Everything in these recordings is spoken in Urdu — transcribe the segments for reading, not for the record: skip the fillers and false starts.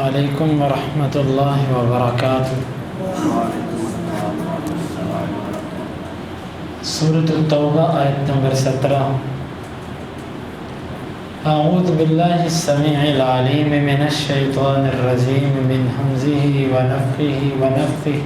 علیکم ورحمۃ اللہ وبرکاتہ۔ سورۃ التوبہ آیت نمبر 17۔ اعوذ باللہ السمیع العلیم من الشیطان الرجیم من ہمزہ ونفخہ ونفثہ۔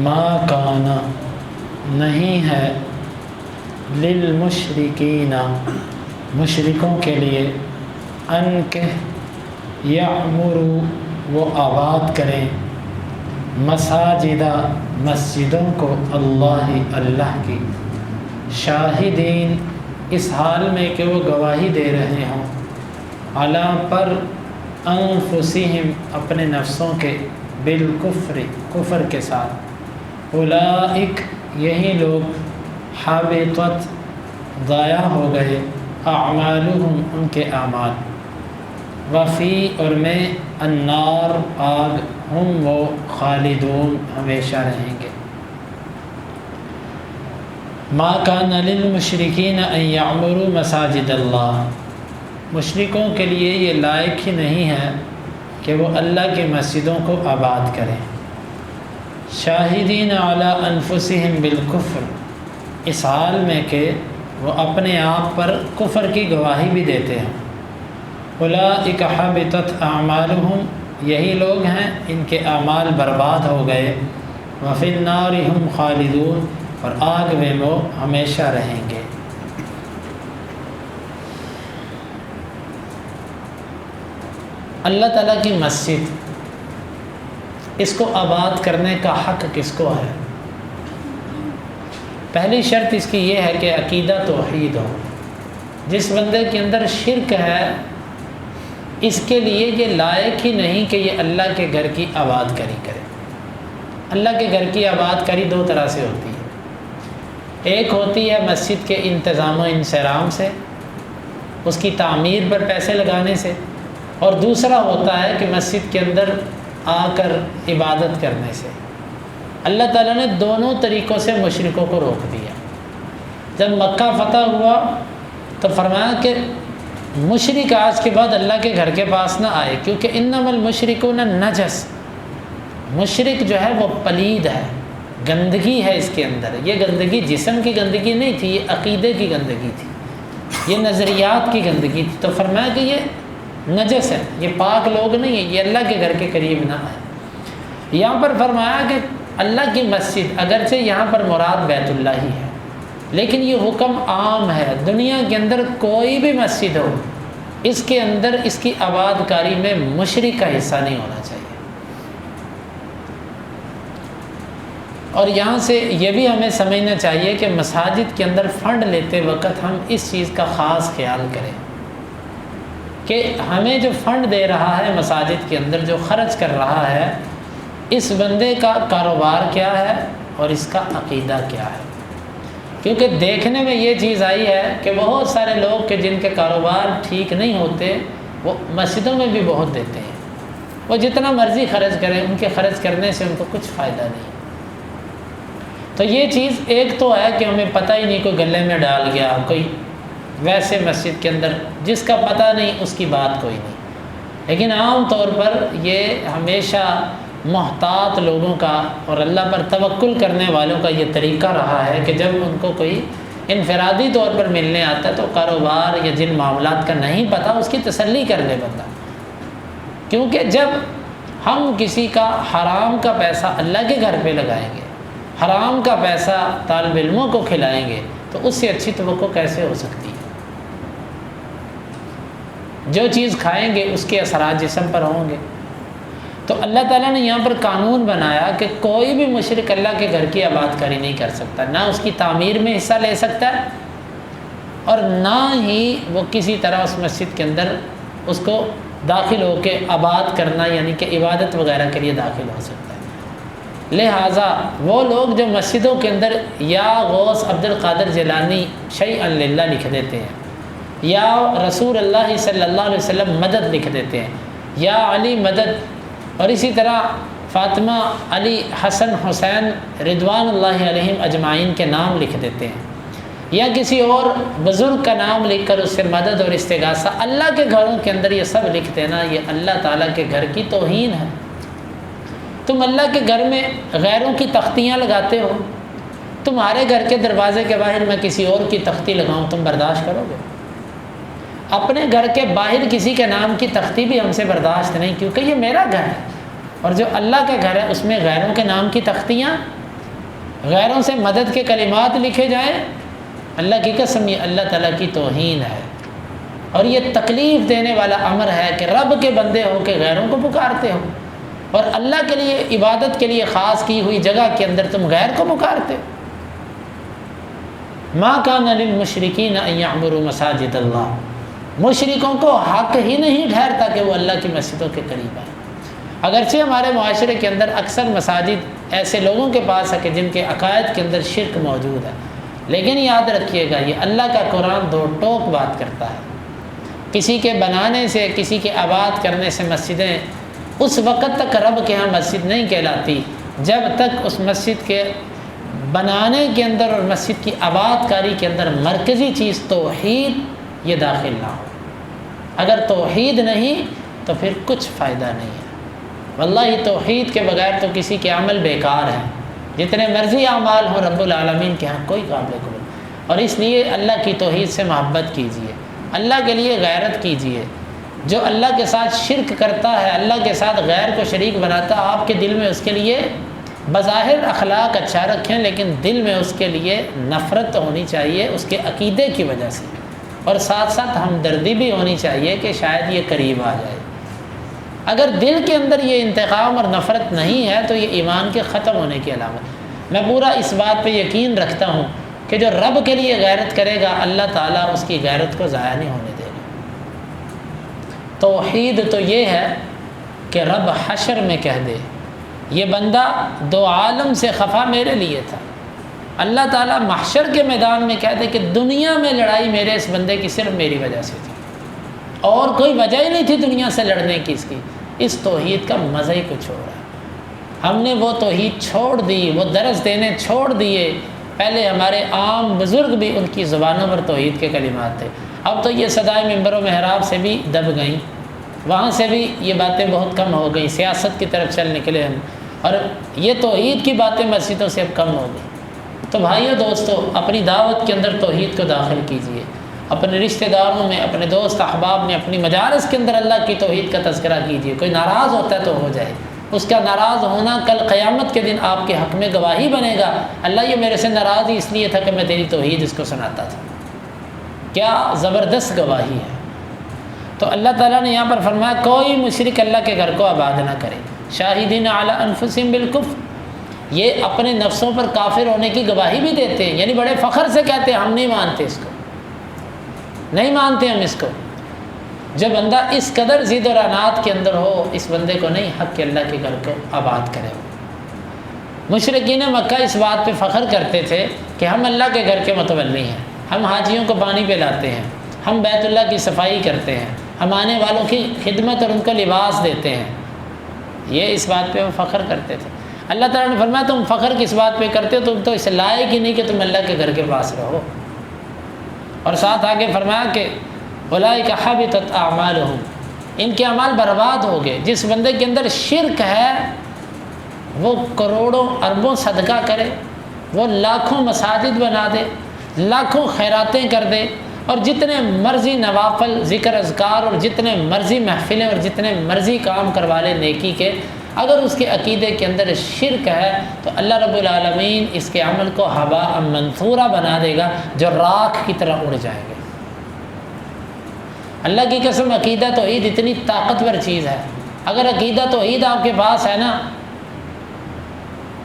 ما کان نہیں ہے للمشرکین مشرکوں کے لیے ان کہ یعمروا وہ آباد کریں مساجدہ مسجدوں کو اللہ کی شاہدین اس حال میں کہ وہ گواہی دے رہے ہوں علی پر انفسہم اپنے نفسوں کے بالکفر کفر کے ساتھ اولئک یہی لوگ حبطت ضائع ہو گئے اعمالہم ان کے اعمال وفی اور میں النار آگ ہم وہ خالدون ہمیشہ رہیں گے۔ ما کان للمشرکین ان یعمروا مساجد اللہ مشرکوں کے لیے یہ لائق ہی نہیں ہے کہ وہ اللہ کی مسجدوں کو آباد کریں شاہدین علی انفسہم بالکفر اس حال میں کہ وہ اپنے آپ پر کفر کی گواہی بھی دیتے ہیں۔ اولئک حبطت اعمالہم یہی لوگ ہیں ان کے اعمال برباد ہو گئے وفی النار ہم خالدون اور آگ میں وہ ہمیشہ رہیں گے۔ اللہ تعالیٰ کی مسجد اس کو آباد کرنے کا حق کس کو ہے؟ پہلی شرط اس کی یہ ہے کہ عقیدہ توحید ہو۔ جس بندے کے اندر شرک ہے اس کے لیے یہ لائق ہی نہیں کہ یہ اللہ کے گھر کی آباد کاری کرے۔ اللہ کے گھر کی آباد کاری دو طرح سے ہوتی ہے، ایک ہوتی ہے مسجد کے انتظام و انصرام سے، اس کی تعمیر پر پیسے لگانے سے، اور دوسرا ہوتا ہے کہ مسجد کے اندر آ کر عبادت کرنے سے۔ اللہ تعالیٰ نے دونوں طریقوں سے مشرکوں کو روک دیا۔ جب مکہ فتح ہوا تو فرمایا کہ مشرک آج کے بعد اللہ کے گھر کے پاس نہ آئے، کیونکہ انما المشرکون نجس، مشرک جو ہے وہ پلید ہے، گندگی ہے اس کے اندر۔ یہ گندگی جسم کی گندگی نہیں تھی، یہ عقیدے کی گندگی تھی، یہ نظریات کی گندگی تھی۔ تو فرمایا کہ یہ نجس ہے، یہ پاک لوگ نہیں ہیں، یہ اللہ کے گھر کے قریب نہ آئے۔ یہاں پر فرمایا کہ اللہ کی مسجد، اگرچہ یہاں پر مراد بیت اللہ ہی ہے، لیکن یہ حکم عام ہے، دنیا کے اندر کوئی بھی مسجد ہو اس کے اندر اس کی آباد کاری میں مشرک کا حصہ نہیں ہونا چاہیے۔ اور یہاں سے یہ بھی ہمیں سمجھنا چاہیے کہ مساجد کے اندر فنڈ لیتے وقت ہم اس چیز کا خاص خیال کریں کہ ہمیں جو فنڈ دے رہا ہے مساجد کے اندر، جو خرچ کر رہا ہے، اس بندے کا کاروبار کیا ہے اور اس کا عقیدہ کیا ہے۔ کیونکہ دیکھنے میں یہ چیز آئی ہے کہ بہت سارے لوگ کہ جن کے کاروبار ٹھیک نہیں ہوتے وہ مسجدوں میں بھی بہت دیتے ہیں، وہ جتنا مرضی خرچ کریں، ان کے خرچ کرنے سے ان کو کچھ فائدہ نہیں۔ تو یہ چیز ایک تو ہے کہ ہمیں پتہ ہی نہیں، کوئی گلے میں ڈال گیا، کوئی ویسے مسجد کے اندر جس کا پتہ نہیں اس کی بات کوئی نہیں۔ لیکن عام طور پر یہ ہمیشہ محتاط لوگوں کا اور اللہ پر توکل کرنے والوں کا یہ طریقہ رہا ہے کہ جب ان کو کوئی انفرادی طور پر ملنے آتا ہے تو کاروبار یا جن معاملات کا نہیں پتہ اس کی تسلی کر لے بندہ۔ کیونکہ جب ہم کسی کا حرام کا پیسہ اللہ کے گھر پہ لگائیں گے، حرام کا پیسہ طالب علموں کو کھلائیں گے، تو اس سے اچھی توقع کیسے ہو سکتی ہے؟ جو چیز کھائیں گے اس کے اثرات جسم پر ہوں گے۔ تو اللہ تعالیٰ نے یہاں پر قانون بنایا کہ کوئی بھی مشرک اللہ کے گھر کی آباد کاری نہیں کر سکتا، نہ اس کی تعمیر میں حصہ لے سکتا ہے اور نہ ہی وہ کسی طرح اس مسجد کے اندر اس کو داخل ہو کے آباد کرنا یعنی کہ عبادت وغیرہ کے لیے داخل ہو سکتا ہے۔ لہٰذا وہ لوگ جو مسجدوں کے اندر یا غوث عبد القادر جیلانی شیئا للہ لکھ دیتے ہیں، یا رسول اللہ صلی اللہ علیہ وسلم مدد لکھ دیتے ہیں، یا علی مدد، اور اسی طرح فاطمہ، علی، حسن، حسین رضوان اللہ علیہم اجمعین کے نام لکھ دیتے ہیں، یا کسی اور بزرگ کا نام لکھ کر اس سے مدد اور استغاثہ، اللہ کے گھروں کے اندر یہ سب لکھ دینا، یہ اللہ تعالیٰ کے گھر کی توہین ہے۔ تم اللہ کے گھر میں غیروں کی تختیاں لگاتے ہو، تمہارے گھر کے دروازے کے باہر میں کسی اور کی تختی لگاؤں، تم برداشت کرو گے؟ اپنے گھر کے باہر کسی کے نام کی تختی بھی ہم سے برداشت نہیں، کیونکہ یہ میرا گھر ہے، اور جو اللہ کا گھر ہے اس میں غیروں کے نام کی تختیاں، غیروں سے مدد کے کلمات لکھے جائیں، اللہ کی قسم یہ اللہ تعالیٰ کی توہین ہے، اور یہ تکلیف دینے والا امر ہے کہ رب کے بندے ہو کے غیروں کو پکارتے ہو، اور اللہ کے لیے عبادت کے لیے خاص کی ہوئی جگہ کے اندر تم غیر کو پکارتے ہو۔ ما کان للمشرکین ان یعمروا مساجد اللہ، مشرکوں کو حق ہی نہیں ٹھہرتا کہ وہ اللہ کی مسجدوں کے قریب آئیں۔ اگرچہ ہمارے معاشرے کے اندر اکثر مساجد ایسے لوگوں کے پاس ہے کہ جن کے عقائد کے اندر شرک موجود ہے، لیکن یاد رکھیے گا یہ اللہ کا قرآن دو ٹوک بات کرتا ہے۔ کسی کے بنانے سے، کسی کے آباد کرنے سے مسجدیں اس وقت تک رب کے ہاں مسجد نہیں کہلاتی جب تک اس مسجد کے بنانے کے اندر اور مسجد کی آباد کاری کے اندر مرکزی چیز توحید یہ داخل نہ ہو۔ اگر توحید نہیں تو پھر کچھ فائدہ نہیں ہے۔ واللہ توحید کے بغیر تو کسی کے عمل بیکار ہیں، جتنے مرضی اعمال ہوں رب العالمین کے ہاں کوئی قابل قبول۔ اور اس لیے اللہ کی توحید سے محبت کیجیے، اللہ کے لیے غیرت کیجیے۔ جو اللہ کے ساتھ شرک کرتا ہے، اللہ کے ساتھ غیر کو شریک بناتا ہے، آپ کے دل میں اس کے لیے بظاہر اخلاق اچھا رکھیں، لیکن دل میں اس کے لیے نفرت ہونی چاہیے اس کے عقیدے کی وجہ سے، اور ساتھ ساتھ ہمدردی بھی ہونی چاہیے کہ شاید یہ قریب آ جائے۔ اگر دل کے اندر یہ انتقام اور نفرت نہیں ہے تو یہ ایمان کے ختم ہونے کی علامت۔ میں پورا اس بات پہ یقین رکھتا ہوں کہ جو رب کے لیے غیرت کرے گا اللہ تعالیٰ اس کی غیرت کو ضائع نہیں ہونے دے گا۔ توحید تو یہ ہے کہ رب حشر میں کہہ دے یہ بندہ دو عالم سے خفا میرے لیے تھا، اللہ تعالیٰ محشر کے میدان میں کہہ دے کہ دنیا میں لڑائی میرے اس بندے کی صرف میری وجہ سے تھی، اور کوئی وجہ ہی نہیں تھی دنیا سے لڑنے کی اس کی۔ اس توحید کا مزہ ہی کچھ ہو رہا ہے۔ ہم نے وہ توحید چھوڑ دی، وہ درس دینے چھوڑ دیے۔ پہلے ہمارے عام بزرگ بھی ان کی زبانوں پر توحید کے کلمات تھے، اب تو یہ صدائے منبر و محراب سے بھی دب گئیں، وہاں سے بھی یہ باتیں بہت کم ہو گئیں، سیاست کی طرف چل نکلے ہم، اور یہ توحید کی باتیں مسجدوں سے اب کم ہو گئی۔ تو بھائیو دوستو، اپنی دعوت کے اندر توحید کو داخل کیجیے، اپنے رشتہ داروں میں، اپنے دوست احباب میں، اپنی مجالس کے اندر اللہ کی توحید کا تذکرہ کیجیے۔ کوئی ناراض ہوتا ہے تو ہو جائے، اس کا ناراض ہونا کل قیامت کے دن آپ کے حق میں گواہی بنے گا، اللہ یہ میرے سے ناراض ہی اس لیے تھا کہ میں تیری توحید اس کو سناتا تھا۔ کیا زبردست گواہی ہے۔ تو اللہ تعالیٰ نے یہاں پر فرمایا کوئی مشرک اللہ کے گھر کو آباد نہ کرے، شاہدین علی انفسہم بالکفر، یہ اپنے نفسوں پر کافر ہونے کی گواہی بھی دیتے ہیں، یعنی بڑے فخر سے کہتے ہیں ہم نہیں مانتے اس کو، نہیں مانتے ہم اس کو۔ جو بندہ اس قدر ضد اور عناد کے اندر ہو، اس بندے کو نہیں حق کہ اللہ کے گھر کو آباد کرے۔ مشرکین مکہ اس بات پہ فخر کرتے تھے کہ ہم اللہ کے گھر کے متولی ہیں، ہم حاجیوں کو پانی پلاتے ہیں، ہم بیت اللہ کی صفائی کرتے ہیں، ہم آنے والوں کی خدمت اور ان کو لباس دیتے ہیں، یہ اس بات پہ وہ فخر کرتے تھے۔ اللہ تعالیٰ نے فرمایا تم فخر کس بات پہ کرتے ہو، تم تو اس لائق ہی نہیں کہ تم اللہ کے گھر کے پاس رہو۔ اور ساتھ آگے فرمایا کہ اولئک حبطت اعمالہم، ان کے اعمال برباد ہو گئے۔ جس بندے کے اندر شرک ہے وہ کروڑوں اربوں صدقہ کرے، وہ لاکھوں مساجد بنا دے، لاکھوں خیراتیں کر دے، اور جتنے مرضی نوافل ذکر اذکار اور جتنے مرضی محفلیں اور جتنے مرضی کام کروا لے نیکی کے، اگر اس کے عقیدے کے اندر شرک ہے تو اللہ رب العالمین اس کے عمل کو ہباء منثورا بنا دے گا، جو راکھ کی طرح اڑ جائیں گے۔ اللہ کی قسم عقیدہ توحید اتنی طاقتور چیز ہے، اگر عقیدہ توحید آپ کے پاس ہے نا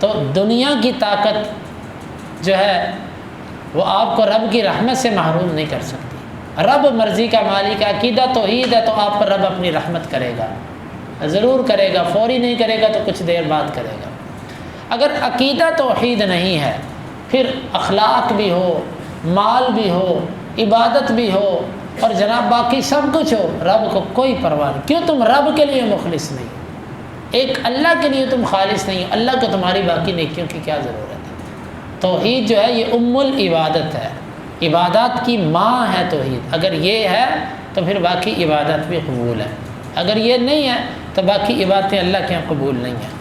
تو دنیا کی طاقت جو ہے وہ آپ کو رب کی رحمت سے محروم نہیں کر سکتی۔ رب مرضی کا مالک ہے، عقیدہ توحید ہے تو آپ پر رب اپنی رحمت کرے گا، ضرور کرے گا، فوری نہیں کرے گا تو کچھ دیر بعد کرے گا۔ اگر عقیدہ توحید نہیں ہے پھر اخلاق بھی ہو، مال بھی ہو، عبادت بھی ہو اور جناب باقی سب کچھ ہو، رب کو کوئی پرواہ نہیں۔ کیوں تم رب کے لیے مخلص نہیں، ایک اللہ کے لیے تم خالص نہیں، اللہ کو تمہاری باقی نیکیوں کی کیا ضرورت ہے۔ توحید جو ہے یہ ام العبادت ہے، عبادات کی ماں ہے توحید، اگر یہ ہے تو پھر باقی عبادت بھی قبول ہے، اگر یہ نہیں ہے تو باقی عبادتیں اللہ کے یہاں قبول نہیں ہیں،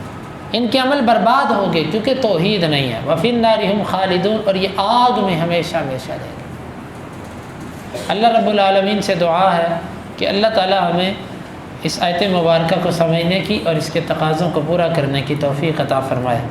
ان کے عمل برباد ہو گئے کیونکہ توحید نہیں ہے۔ وَفِي النَّارِ هُمْ خَالِدُونَ، اور یہ آگ میں ہمیشہ ہمیشہ رہیں گے۔ اللہ رب العالمین سے دعا ہے کہ اللہ تعالی ہمیں اس آیت مبارکہ کو سمجھنے کی اور اس کے تقاضوں کو پورا کرنے کی توفیق عطا فرمائے۔